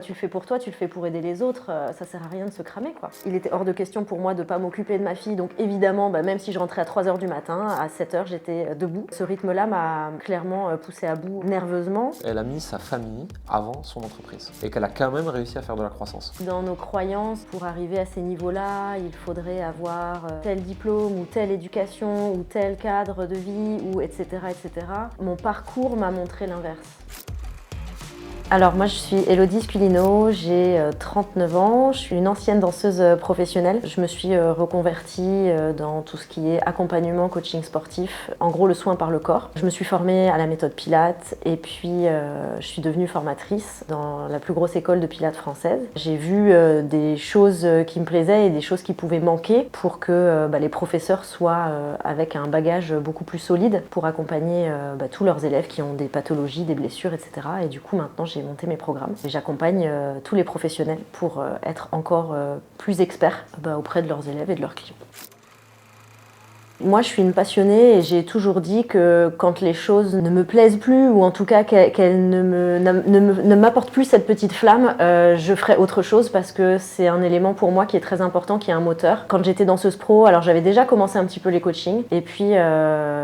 Tu le fais pour toi, tu le fais pour aider les autres, ça sert à rien de se cramer, quoi. Il était hors de question pour moi de pas m'occuper de ma fille, donc évidemment, même si je rentrais à 3h du matin, à 7h, j'étais debout. Ce rythme-là m'a clairement poussée à bout nerveusement. Elle a mis sa famille avant son entreprise et qu'elle a quand même réussi à faire de la croissance. Dans nos croyances, pour arriver à ces niveaux-là, il faudrait avoir tel diplôme ou telle éducation ou tel cadre de vie, ou etc., etc. Mon parcours m'a montré l'inverse. Alors moi je suis Élodie Sculino, j'ai 39 ans, je suis une ancienne danseuse professionnelle. Je me suis reconvertie dans tout ce qui est accompagnement, coaching sportif, en gros le soin par le corps. Je me suis formée à la méthode Pilates et puis je suis devenue formatrice dans la plus grosse école de Pilates française. J'ai vu des choses qui me plaisaient et des choses qui pouvaient manquer pour que les professeurs soient avec un bagage beaucoup plus solide pour accompagner tous leurs élèves qui ont des pathologies, des blessures, etc. Et du coup maintenant j'ai monté mes programmes et j'accompagne tous les professionnels pour être encore plus experts auprès de leurs élèves et de leurs clients. Moi, je suis une passionnée et j'ai toujours dit que quand les choses ne me plaisent plus, ou en tout cas qu'elles ne m'apportent plus cette petite flamme, je ferai autre chose parce que c'est un élément pour moi qui est très important, qui est un moteur. Quand j'étais danseuse pro, alors j'avais déjà commencé un petit peu les coachings et puis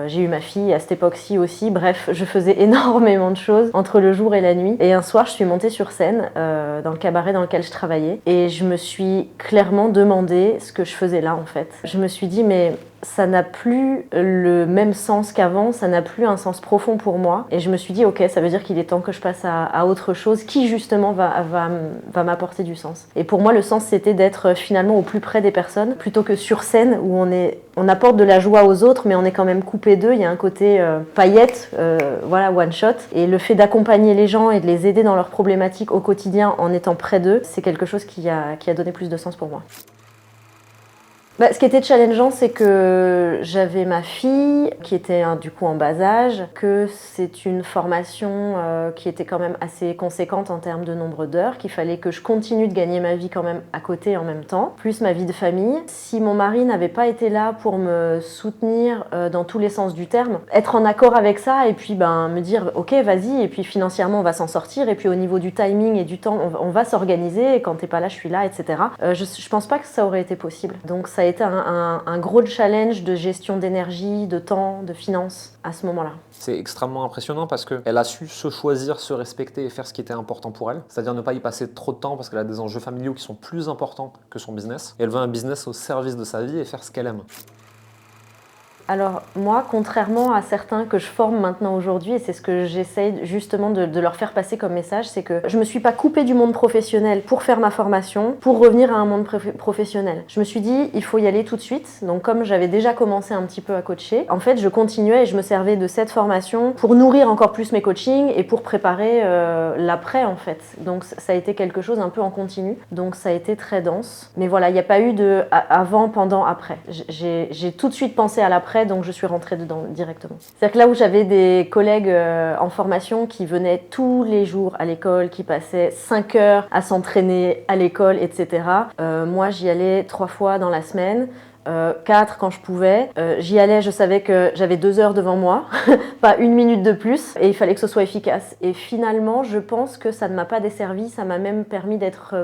j'ai eu ma fille à cette époque-ci aussi. Bref, je faisais énormément de choses entre le jour et la nuit. Et un soir, je suis montée sur scène dans le cabaret dans lequel je travaillais et je me suis clairement demandé ce que je faisais là en fait. Je me suis dit mais ça n'a plus le même sens qu'avant, ça n'a plus un sens profond pour moi. Et je me suis dit, ok, ça veut dire qu'il est temps que je passe à autre chose qui justement va m'apporter du sens. Et pour moi, le sens, c'était d'être finalement au plus près des personnes, plutôt que sur scène où on apporte de la joie aux autres, mais on est quand même coupé d'eux. Il y a un côté paillette, one shot. Et le fait d'accompagner les gens et de les aider dans leurs problématiques au quotidien en étant près d'eux, c'est quelque chose qui a donné plus de sens pour moi. Ce qui était challengeant, c'est que j'avais ma fille qui était du coup en bas âge, que c'est une formation qui était quand même assez conséquente en termes de nombre d'heures, qu'il fallait que je continue de gagner ma vie quand même à côté en même temps, plus ma vie de famille. Si mon mari n'avait pas été là pour me soutenir dans tous les sens du terme, être en accord avec ça et puis me dire ok vas-y et puis financièrement on va s'en sortir et puis au niveau du timing et du temps on va s'organiser et quand t'es pas là je suis là etc. Je pense pas que ça aurait été possible. Donc ça a été un gros challenge de gestion d'énergie, de temps, de finances à ce moment-là. C'est extrêmement impressionnant parce qu'elle a su se choisir, se respecter et faire ce qui était important pour elle. C'est-à-dire ne pas y passer trop de temps parce qu'elle a des enjeux familiaux qui sont plus importants que son business. Et elle veut un business au service de sa vie et faire ce qu'elle aime. Alors moi, contrairement à certains que je forme maintenant aujourd'hui, et c'est ce que j'essaye justement de leur faire passer comme message, c'est que je me suis pas coupée du monde professionnel pour faire ma formation, pour revenir à un monde professionnel. Je me suis dit, il faut y aller tout de suite. Donc comme j'avais déjà commencé un petit peu à coacher, en fait je continuais et je me servais de cette formation pour nourrir encore plus mes coachings et pour préparer l'après en fait. Donc ça a été quelque chose un peu en continu, donc ça a été très dense. Mais voilà, il n'y a pas eu de avant, pendant, après. J'ai tout de suite pensé à l'après, donc je suis rentrée dedans directement. C'est-à-dire que là où j'avais des collègues en formation qui venaient tous les jours à l'école, qui passaient 5 heures à s'entraîner à l'école, etc. Moi, j'y allais 3 fois dans la semaine. 4 quand je pouvais. J'y allais, je savais que j'avais 2 heures devant moi, pas 1 minute de plus, et il fallait que ce soit efficace. Et finalement, je pense que ça ne m'a pas desservi, ça m'a même permis d'être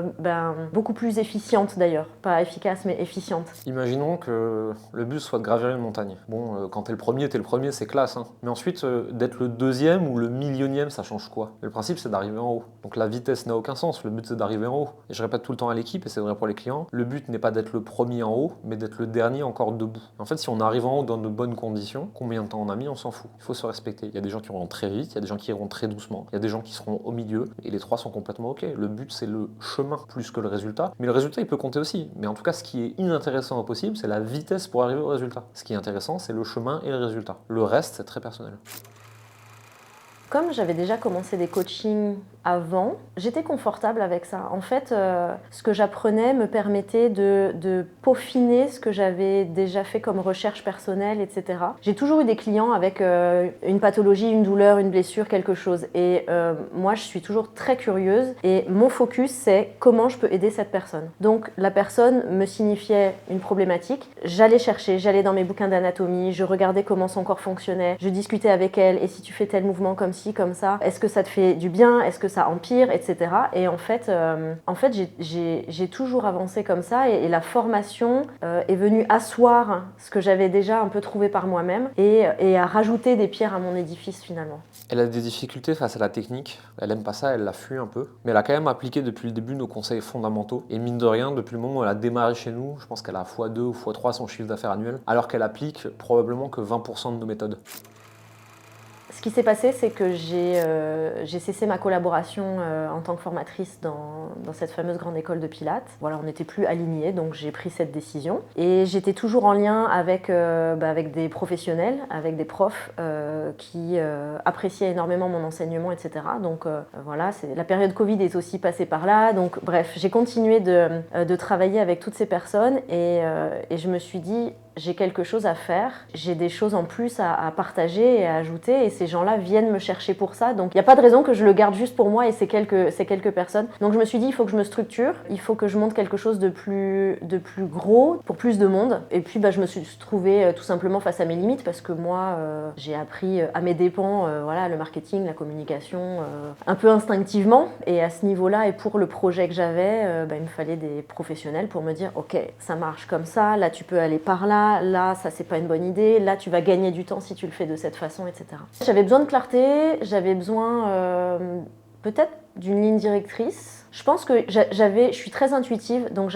beaucoup plus efficiente d'ailleurs. Pas efficace, mais efficiente. Imaginons que le but soit de gravir une montagne. Bon, quand t'es le premier, c'est classe. Hein. Mais ensuite, d'être le deuxième ou le millionième, ça change quoi? Le principe, c'est d'arriver en haut. Donc la vitesse n'a aucun sens, le but c'est d'arriver en haut. Et je répète tout le temps à l'équipe, et c'est vrai pour les clients, le but n'est pas d'être le premier en haut, mais d'être le dernier encore debout. En fait, si on arrive en haut dans de bonnes conditions, combien de temps on a mis, on s'en fout. Il faut se respecter. Il y a des gens qui iront très vite, il y a des gens qui iront très doucement, il y a des gens qui seront au milieu, et les trois sont complètement ok. Le but, c'est le chemin plus que le résultat. Mais le résultat, il peut compter aussi. Mais en tout cas, ce qui est inintéressant au possible, c'est la vitesse pour arriver au résultat. Ce qui est intéressant, c'est le chemin et le résultat. Le reste, c'est très personnel. Comme j'avais déjà commencé des coachings avant, j'étais confortable avec ça. En fait, ce que j'apprenais me permettait de peaufiner ce que j'avais déjà fait comme recherche personnelle, etc. J'ai toujours eu des clients avec une pathologie, une douleur, une blessure, quelque chose. Et moi, je suis toujours très curieuse et mon focus, c'est comment je peux aider cette personne. Donc, la personne me signifiait une problématique. J'allais chercher, j'allais dans mes bouquins d'anatomie, je regardais comment son corps fonctionnait, je discutais avec elle. Et si tu fais tel mouvement comme ci, comme ça, est-ce que ça te fait du bien? Est-ce que ça empire, etc. Et en fait j'ai toujours avancé comme ça et la formation est venue asseoir ce que j'avais déjà un peu trouvé par moi-même et à rajouter des pierres à mon édifice finalement. Elle a des difficultés face à la technique, elle aime pas ça, elle la fuit un peu, mais elle a quand même appliqué depuis le début nos conseils fondamentaux, et mine de rien, depuis le moment où elle a démarré chez nous, je pense qu'elle a x2 ou x3 son chiffre d'affaires annuel, alors qu'elle applique probablement que 20% de nos méthodes. Ce qui s'est passé, c'est que j'ai cessé ma collaboration en tant que formatrice dans cette fameuse grande école de Pilates. Voilà, on n'était plus alignés, donc j'ai pris cette décision. Et j'étais toujours en lien avec des professionnels, avec des profs qui appréciaient énormément mon enseignement, etc. Donc voilà, la période Covid est aussi passée par là. Donc bref, j'ai continué de travailler avec toutes ces personnes et je me suis dit, j'ai quelque chose à faire, j'ai des choses en plus à partager et à ajouter et ces gens-là viennent me chercher pour ça. Donc il n'y a pas de raison que je le garde juste pour moi et ces quelques personnes. Donc je me suis dit, il faut que je me structure, il faut que je monte quelque chose de plus gros pour plus de monde. Et puis je me suis trouvée tout simplement face à mes limites parce que moi, j'ai appris à mes dépens voilà, le marketing, la communication, un peu instinctivement. Et à ce niveau-là et pour le projet que j'avais, il me fallait des professionnels pour me dire, ok, ça marche comme ça, là tu peux aller par là, ça c'est pas une bonne idée, là tu vas gagner du temps si tu le fais de cette façon, etc. J'avais besoin de clarté, j'avais besoin peut-être d'une ligne directrice. Je pense que je suis très intuitive, donc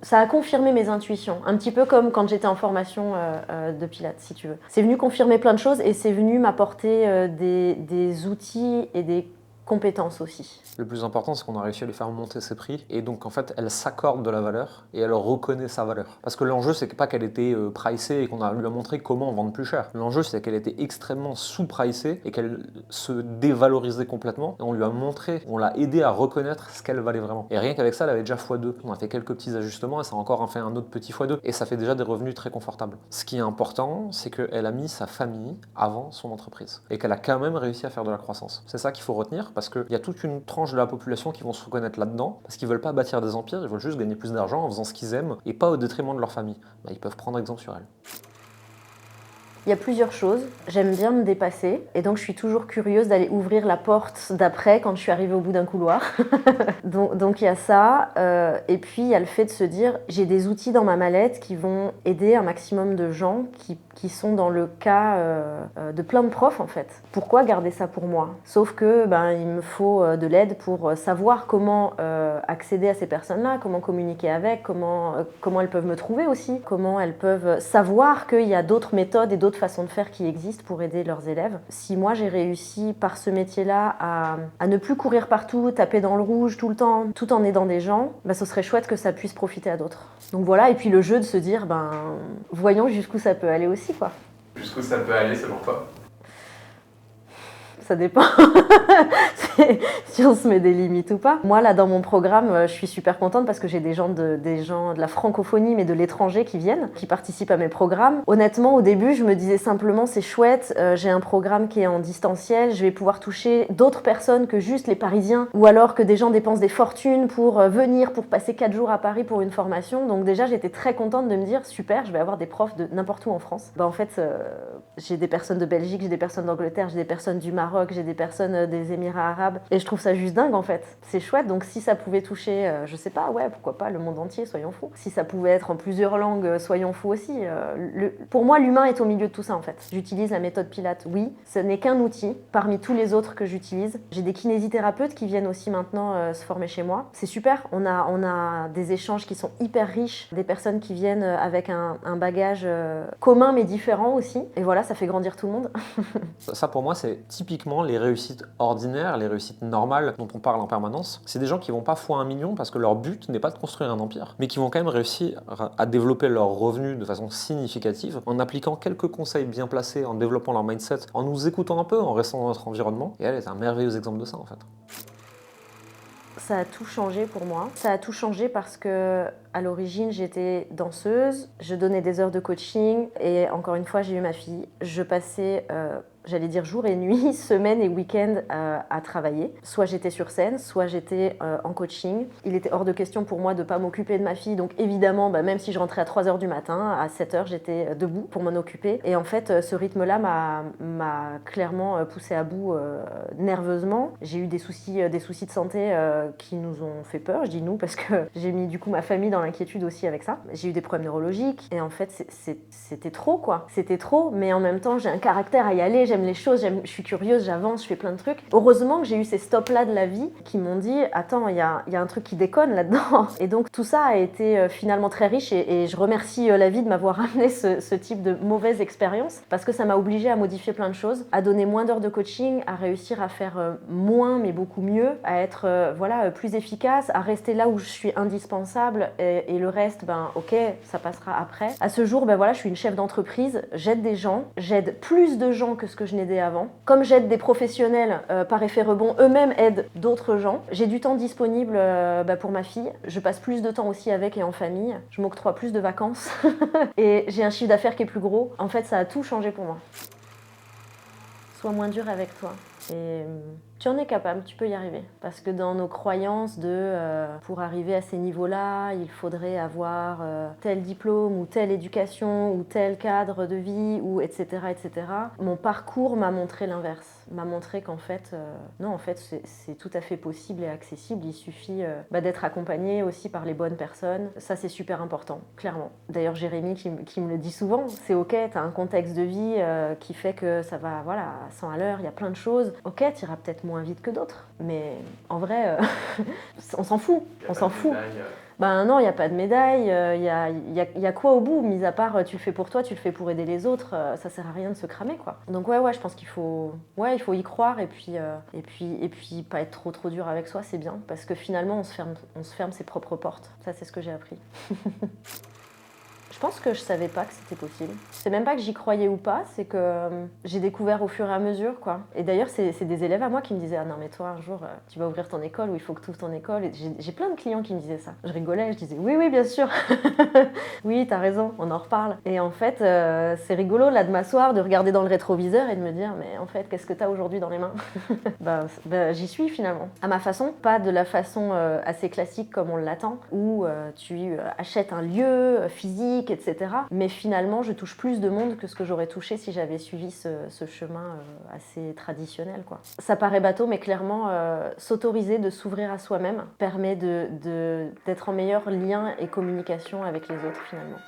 ça a confirmé mes intuitions, un petit peu comme quand j'étais en formation de Pilates, si tu veux. C'est venu confirmer plein de choses et c'est venu m'apporter des outils et des compétences aussi. Le plus important, c'est qu'on a réussi à lui faire monter ses prix et donc en fait, elle s'accorde de la valeur et elle reconnaît sa valeur. Parce que l'enjeu, c'est pas qu'elle était pricée et qu'on lui a montré comment vendre plus cher. L'enjeu, c'est qu'elle était extrêmement sous-pricée et qu'elle se dévalorisait complètement et on lui a montré, on l'a aidé à reconnaître ce qu'elle valait vraiment. Et rien qu'avec ça, elle avait déjà x2. On a fait quelques petits ajustements et ça a encore fait un autre petit x2 et ça fait déjà des revenus très confortables. Ce qui est important, c'est qu'elle a mis sa famille avant son entreprise et qu'elle a quand même réussi à faire de la croissance. C'est ça qu'il faut retenir parce qu'il y a toute une tranche de la population qui vont se reconnaître là-dedans parce qu'ils veulent pas bâtir des empires, ils veulent juste gagner plus d'argent en faisant ce qu'ils aiment et pas au détriment de leur famille. Ils peuvent prendre exemple sur elle. Il y a plusieurs choses. J'aime bien me dépasser et donc je suis toujours curieuse d'aller ouvrir la porte d'après quand je suis arrivée au bout d'un couloir. donc il y a ça. Et puis il y a le fait de se dire j'ai des outils dans ma mallette qui vont aider un maximum de gens qui sont dans le cas de plein de profs en fait. Pourquoi garder ça pour moi? Sauf que il me faut de l'aide pour savoir comment accéder à ces personnes-là, comment communiquer avec, comment elles peuvent me trouver aussi, comment elles peuvent savoir qu'il y a d'autres méthodes et d'autres façons de faire qui existent pour aider leurs élèves. Si moi j'ai réussi par ce métier-là à ne plus courir partout, taper dans le rouge tout le temps, tout en aidant des gens, ce serait chouette que ça puisse profiter à d'autres. Donc voilà, et puis le jeu de se dire, voyons jusqu'où ça peut aller aussi, quoi. Jusqu'où ça peut aller selon toi? Ça dépend si on se met des limites ou pas. Moi, là, dans mon programme, je suis super contente parce que j'ai des gens de la francophonie, mais de l'étranger qui viennent, qui participent à mes programmes. Honnêtement, au début, je me disais simplement, c'est chouette, j'ai un programme qui est en distanciel, je vais pouvoir toucher d'autres personnes que juste les Parisiens, ou alors que des gens dépensent des fortunes pour venir, pour passer 4 jours à Paris pour une formation. Donc déjà, j'étais très contente de me dire, super, je vais avoir des profs de n'importe où en France. En fait, j'ai des personnes de Belgique, j'ai des personnes d'Angleterre, j'ai des personnes du Maroc, j'ai des personnes des Émirats arabes et je trouve ça juste dingue en fait. C'est chouette, donc si ça pouvait toucher, je sais pas, ouais, pourquoi pas le monde entier, soyons fous. Si ça pouvait être en plusieurs langues, soyons fous aussi. Pour moi, l'humain est au milieu de tout ça en fait. J'utilise la méthode Pilates, oui, ce n'est qu'un outil parmi tous les autres que j'utilise. J'ai des kinésithérapeutes qui viennent aussi maintenant se former chez moi. C'est super, on a des échanges qui sont hyper riches, des personnes qui viennent avec un bagage commun mais différent aussi. Et voilà, ça fait grandir tout le monde. Ça pour moi, c'est typiquement les réussites ordinaires, les réussites normales dont on parle en permanence. C'est des gens qui vont pas fois 1 million parce que leur but n'est pas de construire un empire, mais qui vont quand même réussir à développer leurs revenus de façon significative en appliquant quelques conseils bien placés, en développant leur mindset, en nous écoutant un peu, en restant dans notre environnement. Et elle est un merveilleux exemple de ça en fait. Ça a tout changé pour moi. Ça a tout changé parce que À l'origine, j'étais danseuse, je donnais des heures de coaching et encore une fois, j'ai eu ma fille. Je passais j'allais dire jour et nuit, semaine et week-end à travailler. Soit j'étais sur scène, soit j'étais en coaching. Il était hors de question pour moi de ne pas m'occuper de ma fille. Donc évidemment, même si je rentrais à 3h du matin, à 7h, j'étais debout pour m'en occuper. Et en fait, ce rythme-là m'a clairement poussée à bout nerveusement. J'ai eu des soucis de santé qui nous ont fait peur. Je dis nous parce que j'ai mis du coup ma famille dans l'inquiétude aussi avec ça. J'ai eu des problèmes neurologiques et en fait, c'était trop quoi. C'était trop, mais en même temps, j'ai un caractère à y aller. J'aime les choses, je suis curieuse, j'avance, je fais plein de trucs. Heureusement que j'ai eu ces stops-là de la vie qui m'ont dit « Attends, il y a un truc qui déconne là-dedans ». Et donc tout ça a été finalement très riche et je remercie la vie de m'avoir amené ce type de mauvaise expérience parce que ça m'a obligée à modifier plein de choses, à donner moins d'heures de coaching, à réussir à faire moins mais beaucoup mieux, à être plus efficace, à rester là où je suis indispensable et le reste, ok, ça passera après. À ce jour, je suis une chef d'entreprise, j'aide des gens, j'aide plus de gens que ce que je n'aidais avant. Comme j'aide des professionnels par effet rebond, eux-mêmes aident d'autres gens. J'ai du temps disponible pour ma fille. Je passe plus de temps aussi avec et en famille. Je m'octroie plus de vacances. Et j'ai un chiffre d'affaires qui est plus gros. En fait, ça a tout changé pour moi. Sois moins dur avec toi. Et tu en es capable, tu peux y arriver. Parce que dans nos croyances pour arriver à ces niveaux-là, il faudrait avoir tel diplôme ou telle éducation ou tel cadre de vie ou etc. etc. Mon parcours m'a montré l'inverse. M'a montré qu'en fait, non, en fait, c'est tout à fait possible et accessible. Il suffit d'être accompagné aussi par les bonnes personnes. Ça, c'est super important, clairement. D'ailleurs, Jérémy qui me le dit souvent, c'est ok, tu as un contexte de vie qui fait que ça va à 100 à l'heure, il y a plein de choses. Ok, tu iras peut-être moins vite que d'autres, mais en vrai, on s'en fout. On s'en fout. Non, il n'y a pas de médaille, y a quoi au bout, mis à part tu le fais pour toi, tu le fais pour aider les autres, ça sert à rien de se cramer quoi. Donc ouais, je pense qu'il faut y croire et puis pas être trop dur avec soi, c'est bien, parce que finalement on se ferme ses propres portes, ça c'est ce que j'ai appris. Je pense que je savais pas que c'était possible. C'est même pas que j'y croyais ou pas, c'est que j'ai découvert au fur et à mesure, quoi. Et d'ailleurs, c'est des élèves à moi qui me disaient « Ah non, mais toi, un jour, tu vas ouvrir ton école ou il faut que tu ouvres ton école. » Et j'ai plein de clients qui me disaient ça. Je rigolais, je disais « Oui, bien sûr. Oui, t'as raison, on en reparle. » Et en fait, c'est rigolo, là, de m'asseoir, de regarder dans le rétroviseur et de me dire « Mais en fait, qu'est-ce que t'as aujourd'hui dans les mains ?» J'y suis, finalement. À ma façon, pas de la façon assez classique comme on l'attend, où tu achètes un lieu physique, etc. Mais finalement, je touche plus de monde que ce que j'aurais touché si j'avais suivi ce chemin assez traditionnel, quoi. Ça paraît bateau, mais clairement, s'autoriser de s'ouvrir à soi-même permet d'être en meilleur lien et communication avec les autres, finalement.